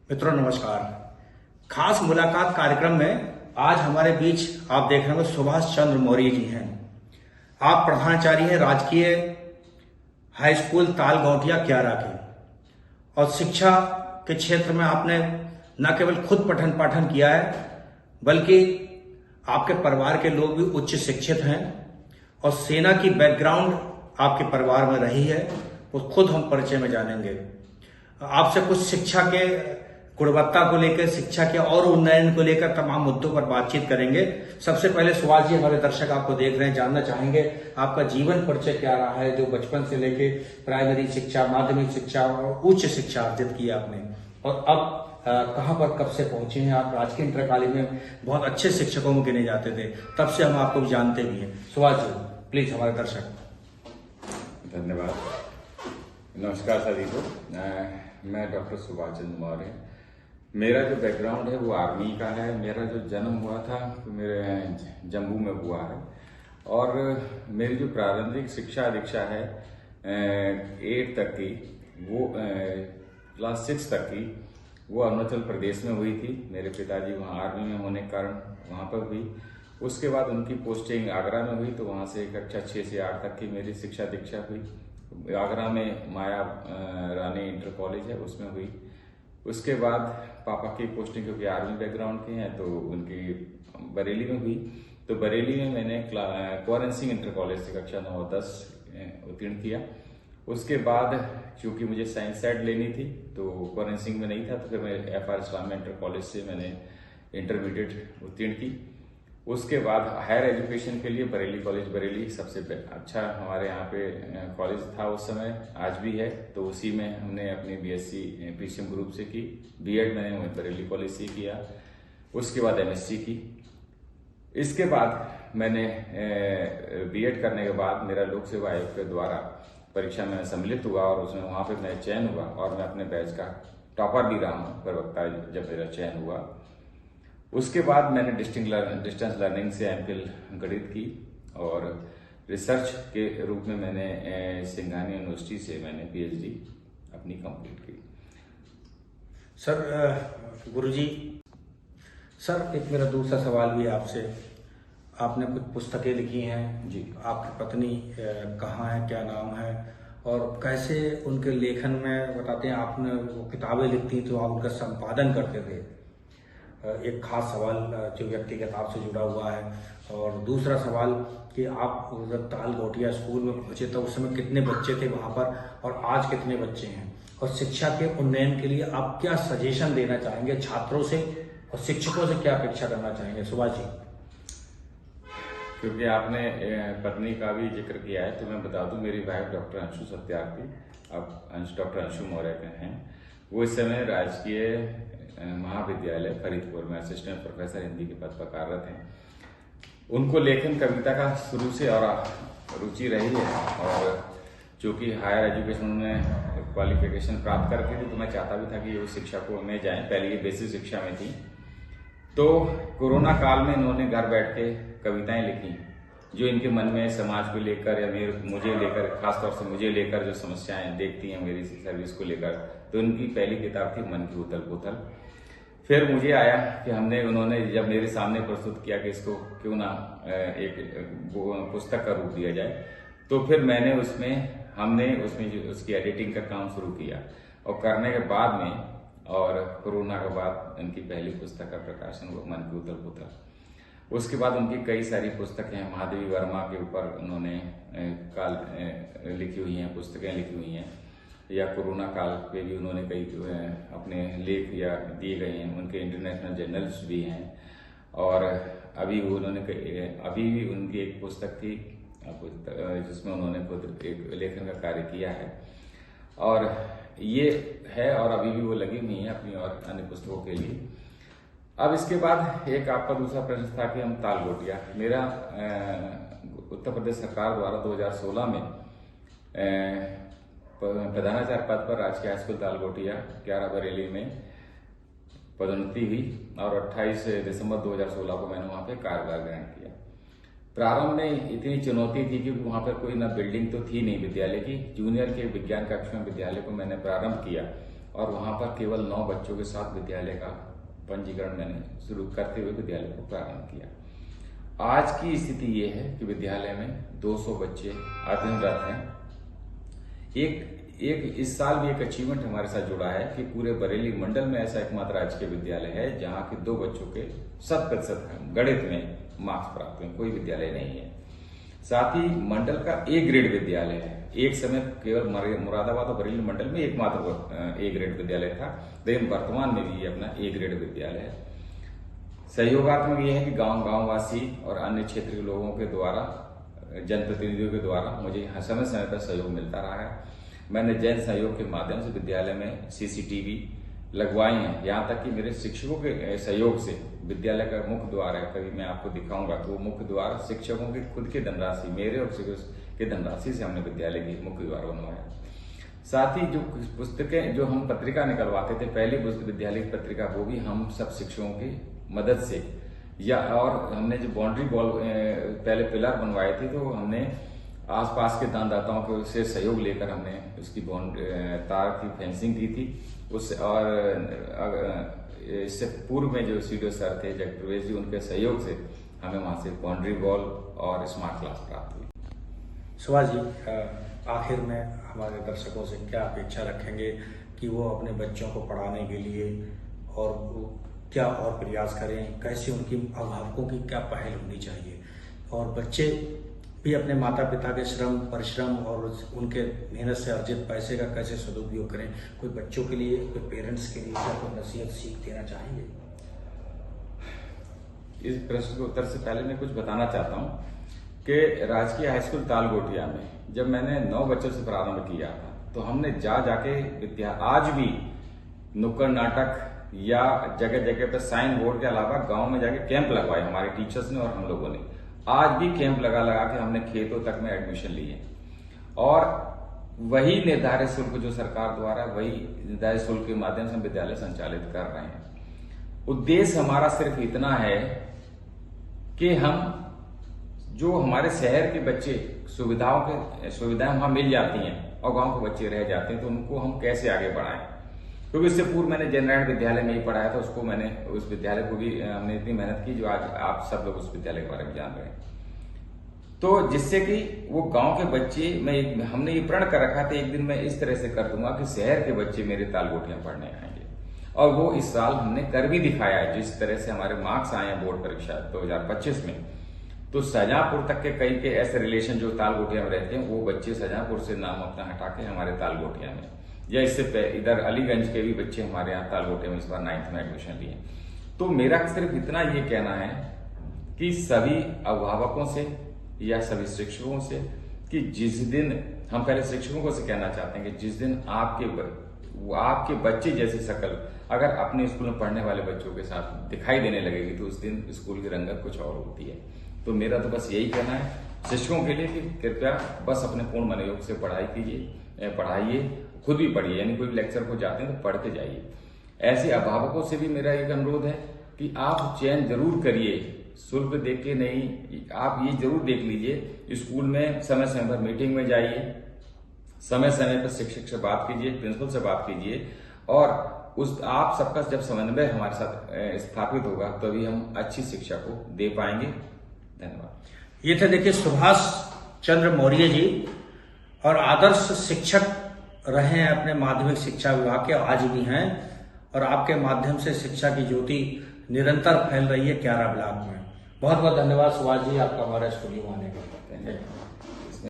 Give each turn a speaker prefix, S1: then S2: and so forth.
S1: मित्रों नमस्कार। खास मुलाकात कार्यक्रम में आज हमारे बीच आप देख रहे होंगे सुभाष चंद्र मौर्य जी हैं। आप प्रधानाचार्य हैं राजकीय हाई स्कूल तालगौटिया क्यारा के, और शिक्षा के क्षेत्र में आपने न केवल खुद पठन पाठन किया है बल्कि आपके परिवार के लोग भी उच्च शिक्षित हैं और सेना की बैकग्राउंड आपके परिवार में रही है, वो खुद हम परिचय में जानेंगे। आपसे कुछ शिक्षा के गुणवत्ता को लेकर, शिक्षा के और उन्नयन को लेकर तमाम मुद्दों पर बातचीत करेंगे। सबसे पहले सुभाष जी, हमारे दर्शक आपको देख रहे हैं, जानना चाहेंगे आपका जीवन परिचय क्या रहा है, जो बचपन से लेके प्राइमरी शिक्षा, माध्यमिक शिक्षा और उच्च शिक्षा अर्जित की आपने, और अब कहाँ पर कब से पहुंचे हैं आप। राजकीय इंटर कॉलेज में बहुत अच्छे शिक्षकों में गिने जाते थे, तब से हम आपको जानते भी हैं। सुभाष जी प्लीज हमारे दर्शक।
S2: धन्यवाद, नमस्कार सभी को। मैं डॉक्टर सुभाष चंद्र मौर्य। मेरा जो बैकग्राउंड है वो आर्मी का है। मेरा जो जन्म हुआ था तो मेरे जम्मू में हुआ है, और मेरी जो प्रारंभिक शिक्षा दीक्षा है 8 तक की, वो क्लास 6 तक की वो अरुणाचल प्रदेश में हुई थी। मेरे पिताजी वहाँ आर्मी में होने के कारण वहाँ पर हुई। उसके बाद उनकी पोस्टिंग आगरा में हुई, तो वहाँ से कक्षा 6 से 8 तक की मेरी शिक्षा दीक्षा हुई। आगरा में माया रानी इंटर कॉलेज है, उसमें हुई। उसके बाद पापा की पोस्टिंग, क्योंकि आर्मी बैकग्राउंड के हैं, तो उनकी बरेली में हुई। तो बरेली में मैंने कुंवर सिंह इंटर कॉलेज से कक्षा 9-10 उत्तीर्ण किया। उसके बाद चूंकि मुझे साइंस साइड लेनी थी तो कुंवर सिंह में नहीं था, तो फिर मैं FR इस्लामिया इंटर कॉलेज से मैंने इंटरमीडिएट उत्तीर्ण की। उसके बाद हायर एजुकेशन के लिए बरेली कॉलेज, बरेली सबसे अच्छा हमारे यहाँ पे कॉलेज था उस समय, आज भी है। तो उसी में हमने अपनी BSc PCM ग्रुप से की। B.Ed मैंने बरेली कॉलेज से किया। उसके बाद MSc की। इसके बाद मैंने B.Ed करने के बाद मेरा लोक सेवा आयोग के द्वारा परीक्षा में सम्मिलित हुआ, और उसमें वहाँ पे मैं चयन हुआ, और मैं अपने बैच का टॉपर भी रहा हूँ, प्रवक्ता जब मेरा चयन हुआ। उसके बाद मैंने डिस्टेंस लर्निंग से MPhil गणित की, और रिसर्च के रूप में मैंने सिंघानी यूनिवर्सिटी से मैंने PhD अपनी कंप्लीट की।
S1: सर गुरुजी, सर एक मेरा दूसरा सवाल भी आपसे। आपने कुछ पुस्तकें लिखी हैं
S2: जी।
S1: आपकी पत्नी कहाँ है, क्या नाम है, और कैसे उनके लेखन में बताते हैं। आपने वो किताबें लिखती तो आप उनका संपादन करते थे। एक खास सवाल जो व्यक्तिगत आपसे जुड़ा हुआ है। और दूसरा सवाल कि आप जब तालगौटिया स्कूल में पहुंचे तो उस समय कितने बच्चे थे वहां पर, और आज कितने बच्चे हैं, और शिक्षा के उन्नयन के लिए आप क्या सजेशन देना चाहेंगे छात्रों से, और शिक्षकों से क्या अपेक्षा करना चाहेंगे। सुभाष जी,
S2: क्योंकि आपने पत्नी का भी जिक्र किया है, तो मैं बता दूं, मेरी वाइफ डॉक्टर अंशु सत्यार्थी, अब डॉक्टर अंशु मौर्य के हैं। वो इस समय राजकीय महाविद्यालय फरीदपुर में असिस्टेंट प्रोफेसर हिंदी के पद पर कार्यरत हैं। उनको लेखन कविता का शुरू से और रुचि रही है, और चूंकि हायर एजुकेशन में क्वालिफिकेशन प्राप्त करती थी, तो मैं चाहता भी था कि वो शिक्षा को में जाएं। पहले ये बेसिक शिक्षा में थी, तो कोरोना काल में इन्होंने घर बैठ के कविताएं लिखी, जो इनके मन में समाज को लेकर या मुझे लेकर, खासतौर से मुझे लेकर जो समस्याएं देखती हैं मेरी सर्विस को लेकर। तो उनकी पहली किताब थी मन की उथल पुथल। फिर मुझे आया कि उन्होंने जब मेरे सामने प्रस्तुत किया कि इसको क्यों ना एक पुस्तक का रूप दिया जाए, तो फिर हमने उसमें उसकी एडिटिंग का काम शुरू किया, और करने के बाद में, और कोरोना के बाद उनकी पहली पुस्तक का प्रकाशन हुआ, मन की उथल पुथल। उसके बाद उनकी कई सारी पुस्तकें हैं। महादेवी वर्मा के ऊपर उन्होंने लिखी हुई हैं, पुस्तकें लिखी हुई हैं, या कोरोना काल पे भी उन्होंने कई अपने लेख या दिए गए हैं। उनके इंटरनेशनल जर्नल्स भी हैं, और अभी भी उनकी एक पुस्तक थी जिसमें उन्होंने खुद एक लेखन का कार्य किया है, और ये है, और अभी भी वो लगी हुई है अपनी और अन्य पुस्तकों के लिए। अब इसके बाद एक आपका दूसरा प्रश्न था कि हम तालगौटिया, मेरा उत्तर प्रदेश सरकार द्वारा 2016 में प्रधानाचार्य पद पर राजकीय हाई स्कूल तालगौटिया क्यारा बरेली में पदोन्नति हुई, और 28 दिसंबर 2016 को मैंने वहां पे कार्यभार ग्रहण किया। प्रारंभ में इतनी चुनौती थी कि वहां पर कोई ना बिल्डिंग तो थी नहीं विद्यालय की। जूनियर के विज्ञान कक्षा में विद्यालय को मैंने प्रारंभ किया, और वहाँ पर केवल 9 बच्चों के साथ विद्यालय का पंजीकरण मैंने शुरू करते हुए विद्यालय को प्रारंभ किया। आज की स्थिति ये है कि विद्यालय में 200 बच्चे अध्ययनरत हैं। एक इस साल भी एक अचीवमेंट हमारे साथ जुड़ा है कि पूरे बरेली मंडल में ऐसा एकमात्र राजकीय विद्यालय है जहाँ के 2 बच्चों के 100% गणित में मार्क्स प्राप्त हुए, कोई विद्यालय नहीं है। साथ ही मंडल का ए ग्रेड विद्यालय है। एक समय केवल मुरादाबाद और बरेली मंडल में एकमात्र ए ग्रेड विद्यालय था, लेकिन वर्तमान में भी ये अपना ए ग्रेड विद्यालय है। सहयोगात्मक ये है कि गांव वासी और अन्य क्षेत्र के लोगों के द्वारा, जनप्रतिनिधियों के द्वारा मुझे समय समय पर सहयोग मिलता रहा है। मैंने जन सहयोग के माध्यम से विद्यालय में CCTV लगवाई हैं, यहाँ तक कि मेरे शिक्षकों के सहयोग से विद्यालय का मुख्य द्वार है, कभी मैं आपको दिखाऊंगा, तो वो मुख्य द्वार शिक्षकों की खुद की धनराशि, मेरे और शिक्षकों की धनराशि से हमने विद्यालय की मुख्य द्वार बनवाया। साथ ही जो पुस्तकें, जो हम पत्रिका निकलवाते थे, पहली विद्यालय की पत्रिका, वो भी हम सब शिक्षकों की मदद से, या और हमने जो बाउंड्री वॉल पहले पिलर बनवाए थे, तो हमने आसपास के दानदाताओं को से सहयोग लेकर हमने उसकी तार की फेंसिंग की थी। इससे पूर्व में जो सीडीओ सर थे जगत प्रवेश जी, उनके सहयोग से हमें वहां से बाउंड्री वॉल और स्मार्ट क्लास प्राप्त हुई।
S1: सुभाष जी, आखिर में हमारे दर्शकों से क्या अपेक्षा रखेंगे कि वो अपने बच्चों को पढ़ाने के लिए और क्या और प्रयास करें, कैसे उनकी अभिभावकों की क्या पहल होनी चाहिए, और बच्चे भी अपने माता पिता के श्रम परिश्रम और उनके मेहनत से अर्जित पैसे का कैसे सदुपयोग करें? कोई बच्चों के लिए, कोई पेरेंट्स के लिए क्या कोई नसीहत सीख देना चाहेंगे?
S2: इस प्रश्न के उत्तर से पहले मैं कुछ बताना चाहता हूं कि राजकीय हाई स्कूल तालगोटिया में जब मैंने 9 बच्चों से प्रारंभ किया था, तो हमने जाके आज भी नुक्कड़ नाटक या जगह जगह पर साइन बोर्ड के अलावा गांव में जाके कैंप लगवाए हमारे टीचर्स ने और हम लोगों ने। आज भी कैंप लगा के हमने खेतों तक में एडमिशन लिए, और वही निर्धारित शुल्क जो सरकार द्वारा, वही निर्धारित शुल्क के माध्यम से हम विद्यालय संचालित कर रहे हैं। उद्देश्य हमारा सिर्फ इतना है कि हम जो हमारे शहर के बच्चे सुविधाएं वहां मिल जाती हैं और गांव के बच्चे रह जाते हैं, तो उनको हम कैसे आगे बढ़ाएं। क्योंकि इससे पूर्व मैंने जनरल विद्यालय में ही पढ़ाया था, उसको मैंने उस विद्यालय को भी हमने इतनी मेहनत की जो आज आप सब लोग उस विद्यालय के बारे में जान रहे हैं। तो जिससे कि वो गांव के बच्चे, हमने ये प्रण कर रखा था एक दिन मैं इस तरह से कर दूंगा कि शहर के बच्चे मेरे तालगोटियां पढ़ने आएंगे, और वो इस साल हमने कर भी दिखाया है। जिस तरह से हमारे मार्क्स आए हैं बोर्ड परीक्षा 2025 में, तो शाहजहांपुर तक के कई के ऐसे रिलेशन जो तालगोटिया में रहते हैं, वो बच्चे शाहजहांपुर से नाम अपना हटा के हमारे तालगोटिया में, या इससे इधर अलीगंज के भी बच्चे हमारे यहाँ तालगोटिया में इस बार 9th में एडमिशन लिए। तो मेरा सिर्फ इतना ये कहना है कि सभी अभिभावकों से या सभी शिक्षकों से कि जिस दिन, हम पहले शिक्षकों को से कहना चाहते हैं कि जिस दिन आपके बच्चे जैसी शक्ल अगर अपने स्कूल में पढ़ने वाले बच्चों के साथ दिखाई देने लगेगी, तो उस दिन स्कूल की रंगत कुछ और होती है। तो मेरा तो बस यही कहना है शिक्षकों के लिए कि कृपया बस अपने पूर्ण मनोयोग से पढ़ाई कीजिए, पढ़ाइए, खुद भी पढ़िए, यानी कोई भी लेक्चर को जाते हैं तो पढ़ के जाइए। ऐसे अभिभावकों से भी मेरा एक अनुरोध है कि आप चयन जरूर करिए, शुल्क देख के नहीं, आप ये जरूर देख लीजिए स्कूल में समय समय पर मीटिंग में जाइए, समय समय पर शिक्षक से बात कीजिए, प्रिंसिपल से बात कीजिए, और आप सबका जब समन्वय हमारे साथ स्थापित होगा तभी हम अच्छी शिक्षा को दे पाएंगे। धन्यवाद।
S1: ये थे देखिए सुभाष चंद्र मौर्य जी, और आदर्श शिक्षक रहे हैं अपने माध्यमिक शिक्षा विभाग के, आज भी हैं, और आपके माध्यम से शिक्षा की ज्योति निरंतर फैल रही है क्यारा ब्लॉक में। बहुत बहुत धन्यवाद सुभाष जी आपका हमारे स्टूडियो में आने का।